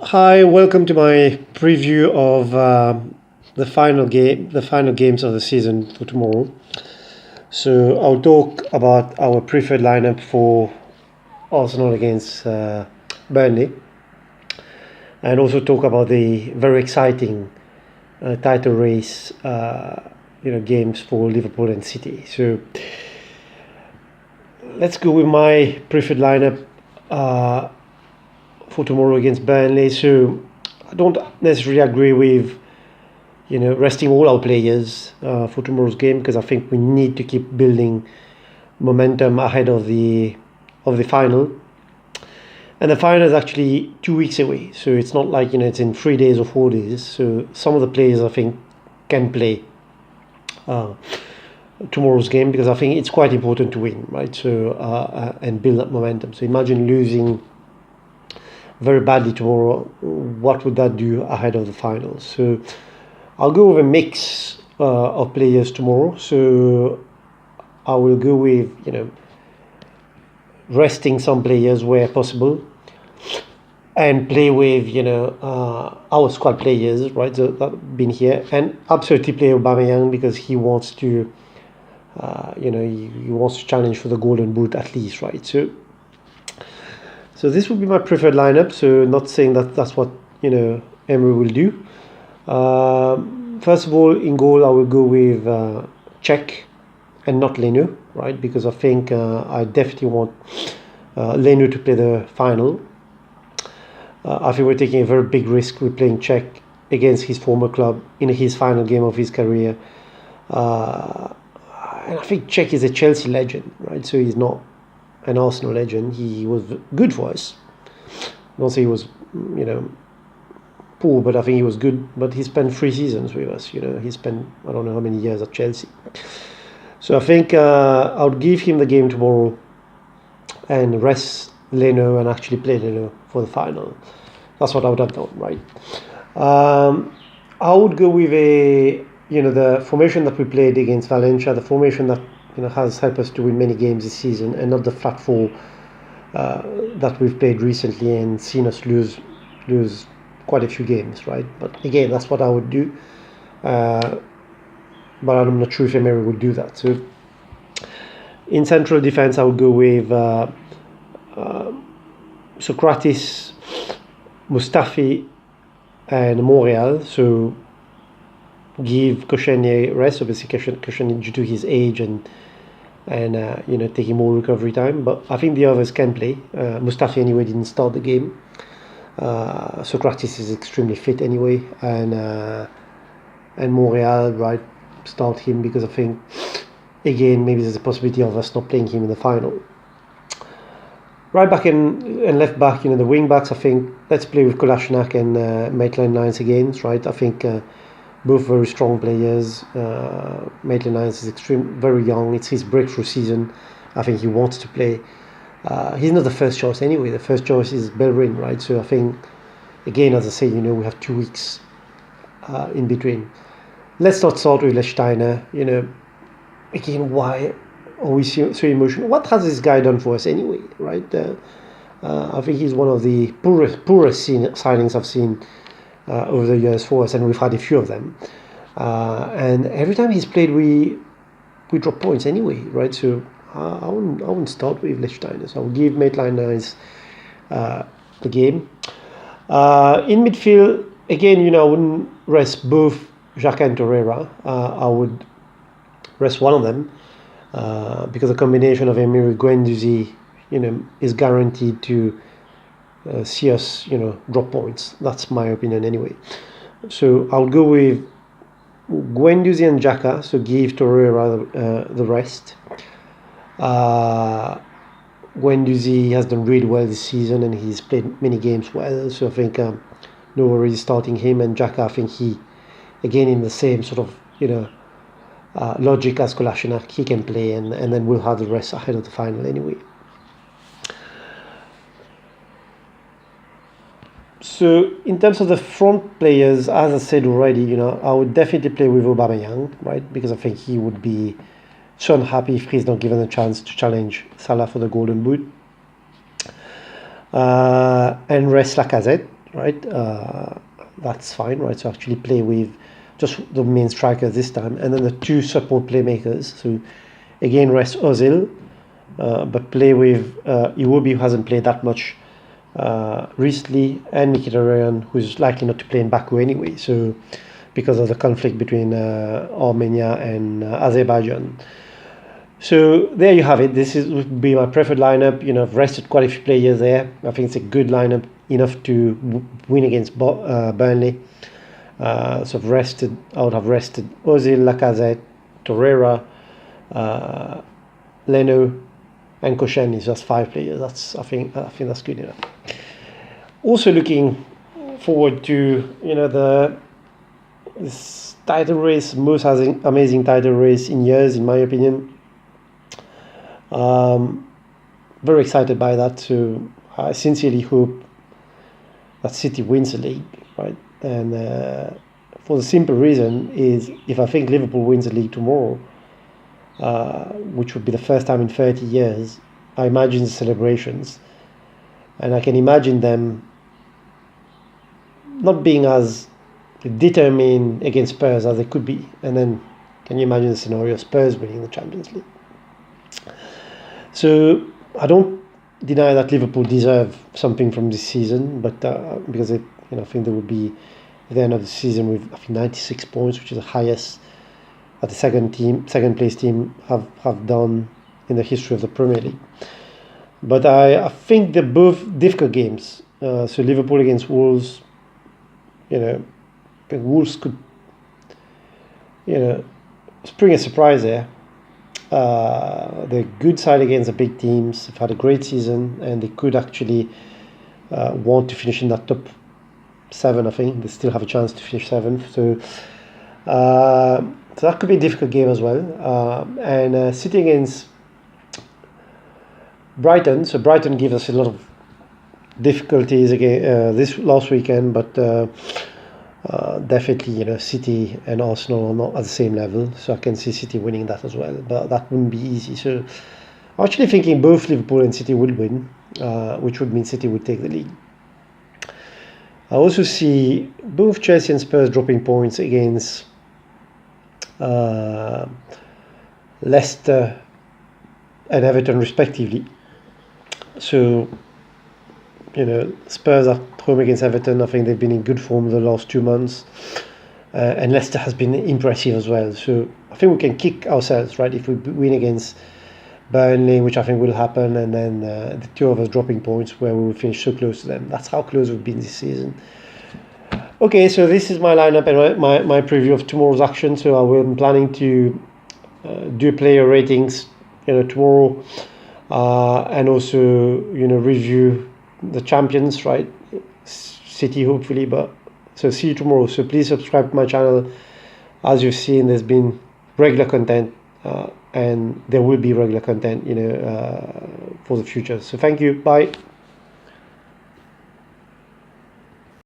Hi, welcome to my preview of the final games of the season for tomorrow. So I'll talk about our preferred lineup for Arsenal against Burnley, and also talk about the very exciting title race, games for Liverpool and City. So let's go with my preferred lineup for tomorrow against Burnley. So I don't necessarily agree with resting all our players for tomorrow's game, because I think we need to keep building momentum ahead of the final. And the final is actually 2 weeks away, so it's not like it's in 3 days or 4 days. So some of the players I think can play tomorrow's game, because I think it's quite important to win, right? So and build up momentum. So imagine losing very badly tomorrow. What would that do ahead of the final? So I'll go with a mix of players tomorrow. So I will go with resting some players where possible, and play with our squad players, right? So that have been here, and absolutely play Aubameyang, because he wants to he wants to challenge for the golden boot at least, right? So this would be my preferred lineup. So not saying that that's what Emery will do. First of all, in goal, I will go with Cech and not Leno, right? Because I think I definitely want Leno to play the final. I think we're taking a very big risk with playing Cech against his former club in his final game of his career. And I think Cech is a Chelsea legend, right? So he's not an Arsenal legend. He was good for us. I don't say he was, poor, but I think he was good. But he spent 3 seasons with us. He spent I don't know how many years at Chelsea. So I think I would give him the game tomorrow and rest Leno and actually play Leno for the final. That's what I would have done, right? I would go with the formation that we played against Valencia, the formation that has helped us to win many games this season, and not the flat four that we've played recently and seen us lose quite a few games, right? But again, that's what I would do. But I'm not sure if Emery would do that. So in central defense, I would go with Socrates, Mustafi, and Monreal. So give Koscielny rest. Obviously, Koscielny, due to his age and taking more recovery time. But I think the others can play. Mustafi anyway didn't start the game. Socrates is extremely fit anyway, and Monreal, right, start him, because I think again maybe there's a possibility of us not playing him in the final. Right back and left back, the wing backs, I think let's play with Kolasinac and Maitland-Niles again, right? I think both very strong players. Maitland-Niles is very young. It's his breakthrough season. I think he wants to play. He's not the first choice anyway. The first choice is Bellerin, right? So I think, again, as I say, we have 2 weeks in between. Let's not start with Lechsteiner. Again, why are we so emotional? What has this guy done for us anyway, right? I think he's one of the poorest signings I've seen over the years for us, and we've had a few of them. And every time he's played, we drop points anyway, right? So I wouldn't start with Lichtsteiner. So I'll give Maitland-Niles the game. In midfield, again, I wouldn't rest both Xhaka and Torreira. I would rest one of them because the combination of Emery Guendouzi, is guaranteed to see us, drop points. That's my opinion anyway. So I'll go with Guendouzi and Xhaka, so give Torreira the rest. Guendouzi has done really well this season, and he's played many games well, so I think no worries starting him. And Xhaka, I think he, again, in the same sort of logic as Kolasinac, he can play, and then we'll have the rest ahead of the final anyway. So in terms of the front players, as I said already, I would definitely play with Aubameyang, right? Because I think he would be so unhappy if he's not given a chance to challenge Salah for the Golden Boot. And rest Lacazette, right? That's fine, right? So actually play with just the main striker this time, and then the two support playmakers. So again, rest Ozil, but play with Iwobi, who hasn't played that much recently, and Mkhitaryan, who's likely not to play in Baku anyway. So because of the conflict between Armenia and Azerbaijan. So there you have it. This would be my preferred lineup. I've rested quite a few players there. I think it's a good lineup, enough to win against Burnley. So I would have rested Ozil, Lacazette, Torreira, Leno, and Koscielny. Just 5 players. I think that's good enough. Also looking forward to this title race, most amazing title race in years, in my opinion. Very excited by that. So I sincerely hope that City wins the league, right? And for the simple reason is, if I think Liverpool wins the league tomorrow, which would be the first time in 30 years, I imagine the celebrations, and I can imagine them not being as determined against Spurs as they could be. And then can you imagine the scenario of Spurs winning the Champions League? So I don't deny that Liverpool deserve something from this season, but because I think they would be at the end of the season with 96 points, which is the highest that the second place team have done in the history of the Premier League. But I think they're both difficult games. So Liverpool against Wolves, Wolves could, spring a surprise there. They're a good side against the big teams. They've had a great season, and they could actually want to finish in that top 7. I think they still have a chance to finish 7th. So that could be a difficult game as well. And City against Brighton. So Brighton gave us a lot of difficulties again this last weekend, but definitely, City and Arsenal are not at the same level, so I can see City winning that as well, but that wouldn't be easy. So I'm actually thinking both Liverpool and City will win, which would mean City would take the lead. I also see both Chelsea and Spurs dropping points against Leicester and Everton respectively. So Spurs are home against Everton. I think they've been in good form the last 2 months, and Leicester has been impressive as well. So I think we can kick ourselves, right, if we win against Burnley, which I think will happen, and then the 2 of us dropping points where we will finish so close to them. That's how close we've been this season. Okay, so this is my lineup and my preview of tomorrow's action. So I'm planning to do player ratings, tomorrow, and also review the champions, right? City, hopefully. But so see you tomorrow. So please subscribe to my channel. As you've seen, there's been regular content, and there will be regular content, for the future. So thank you. Bye.